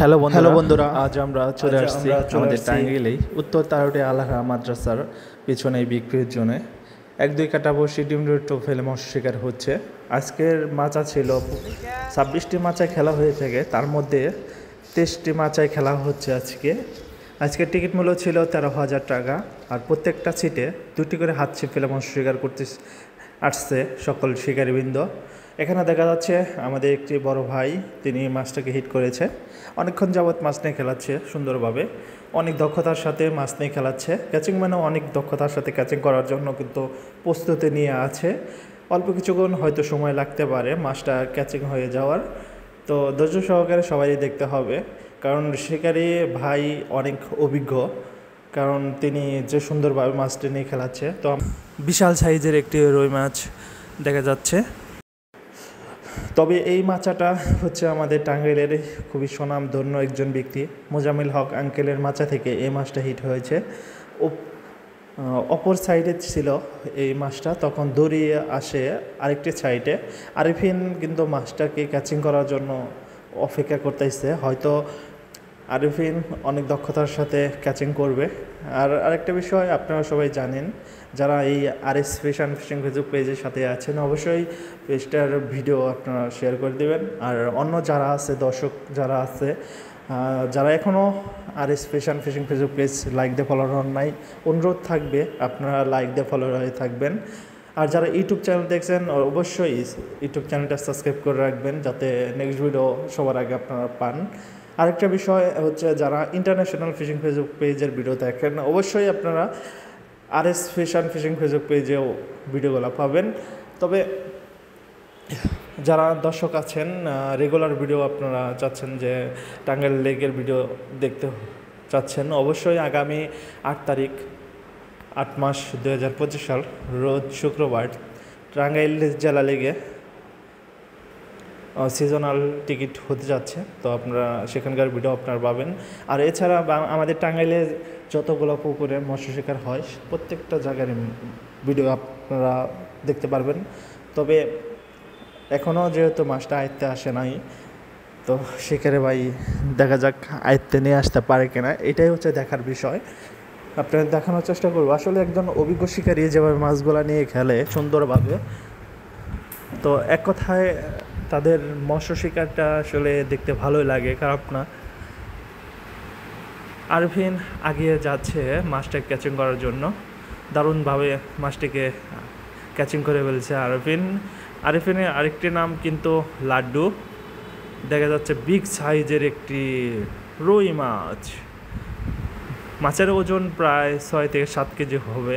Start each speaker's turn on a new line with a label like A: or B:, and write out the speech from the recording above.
A: Hello বন্ধুরা, আজ আমরা চলে আসছি আমাদের টাঙ্গাইলেই উত্তর তারুটে আলাহা মাদ্রাসার পিছনে বিক্রির জন্য 1-2 কাটা বসি ডিম ফেলে মৎস্য শিকার হচ্ছে। আজকের মাচা ছিল 26টি মাচায় খেলা হয়ে থাকে, তার মধ্যে 23টি মাচায় খেলা হচ্ছে। আজকের টিকিট মূল্য ছিল 13,000 টাকা, আর প্রত্যেকটা সিটে 2টি করে হাত ছিপ ফেলে মৎস্য শিকার করতে আসছে সকল শিকারীবৃন্দ। এখানে দেখা যাচ্ছে আমাদের একটি বড় ভাই, তিনি মাছটাকে হিট করেছে। অনেকক্ষণ যাবৎ মাছ নিয়ে খেলাচ্ছে সুন্দরভাবে, অনেক দক্ষতার সাথে মাছ নিয়ে খেলাচ্ছে। ক্যাচিং ম্যানও অনেক দক্ষতার সাথে ক্যাচিং করার জন্য কিন্তু প্রস্তুতি নিয়ে আছে। অল্প কিছুক্ষণ হয়তো সময় লাগতে পারে মাছটা ক্যাচিং হয়ে যাওয়ার, তো ধৈর্য সহকারে সবাই দেখতে হবে, কারণ শিকারি ভাই অনেক অভিজ্ঞ, কারণ তিনি যে সুন্দরভাবে মাছটি নিয়ে খেলাচ্ছে। তো বিশাল সাইজের একটি রুই মাছ দেখা যাচ্ছে। তবে এই মাচাটা হচ্ছে আমাদের টাঙ্গাইলের খুবই সুনামধন্য একজন ব্যক্তি মোজামিল হক আঙ্কেলের মাচা থেকে এই মাছটা হিট হয়েছে। অপর সাইডে ছিল এই মাছটা, তখন দৌড়িয়ে আসে আরেকটি সাইডে। আরিফিন কিন্তু মাছটাকে ক্যাচিং করার জন্য অপেক্ষা করতেছে, হয়তো আরিফিন অনেক দক্ষতার সাথে ক্যাচিং করবে। আর আরেকটা বিষয় আপনারা সবাই জানেন, যারা এই RS fish and fishing Facebook পেজের সাথে আছেন, অবশ্যই পেজটার ভিডিও আপনারা শেয়ার করে দেবেন। আর অন্য যারা আছে, দর্শক যারা আছে, যারা এখনও RS fish and fishing Facebook page like দিয়ে ফলো হন নাই, অনুরোধ থাকবে আপনারা লাইক দিয়ে ফলো হয়ে থাকবেন। আর যারা ইউটিউব চ্যানেল দেখছেন, অবশ্যই ইউটিউব চ্যানেলটা সাবস্ক্রাইব করে রাখবেন, যাতে নেক্সট ভিডিও সবার আগে আপনারা পান। আরেকটা বিষয় হচ্ছে, যারা ইন্টারন্যাশনাল ফিশিং ফেসবুক পেজের ভিডিও দেখেন, অবশ্যই আপনারা RS fish and fishing Facebook পেজেও ভিডিওগুলো পাবেন। তবে যারা দর্শক আছেন, রেগুলার ভিডিও আপনারা চাচ্ছেন, যে টাঙ্গাইল লেকের ভিডিও দেখতে চাচ্ছেন, অবশ্যই আগামী 8 তারিখ 8 মাস 2025 সাল রোজ শুক্রবার টাঙ্গাইল জেলা লেগে সিজনাল টিকিট হতে যাচ্ছে, তো আপনারা সেখানকার ভিডিও আপনারা পাবেন। আর এছাড়া আমাদের টাঙ্গাইলে যতগুলো পুকুরে মৎস্য শিকার হয়, প্রত্যেকটা জায়গার ভিডিও আপনারা দেখতে পারবেন। তবে এখনও যেহেতু মাছটা আয়ত্তে আসে নাই, তো শিকারে ভাই দেখা যাক আয়ত্তে নিয়ে আসতে পারে কিনা, এটাই হচ্ছে দেখার বিষয়। আপনাদের দেখানোর চেষ্টা করবো আসলে একজন অভিজ্ঞ শিকারী যেভাবে মাছগুলা নিয়ে খেলে সুন্দরভাবে, তো এক কথায় তাদের মৎস্য শিকারটা আসলে দেখতে ভালোই লাগে, খারাপ না। আরফিন আগিয়ে যাচ্ছে মাছটা ক্যাচিং করার জন্য, দারুণভাবে মাছটিকে ক্যাচিং করে ফেলছে আরফিনের আরেকটি নাম কিন্তু লাড্ডু। দেখা যাচ্ছে বিগ সাইজের একটি রুই মাছ, মাছের ওজন প্রায় 6 থেকে 7 কেজি হবে।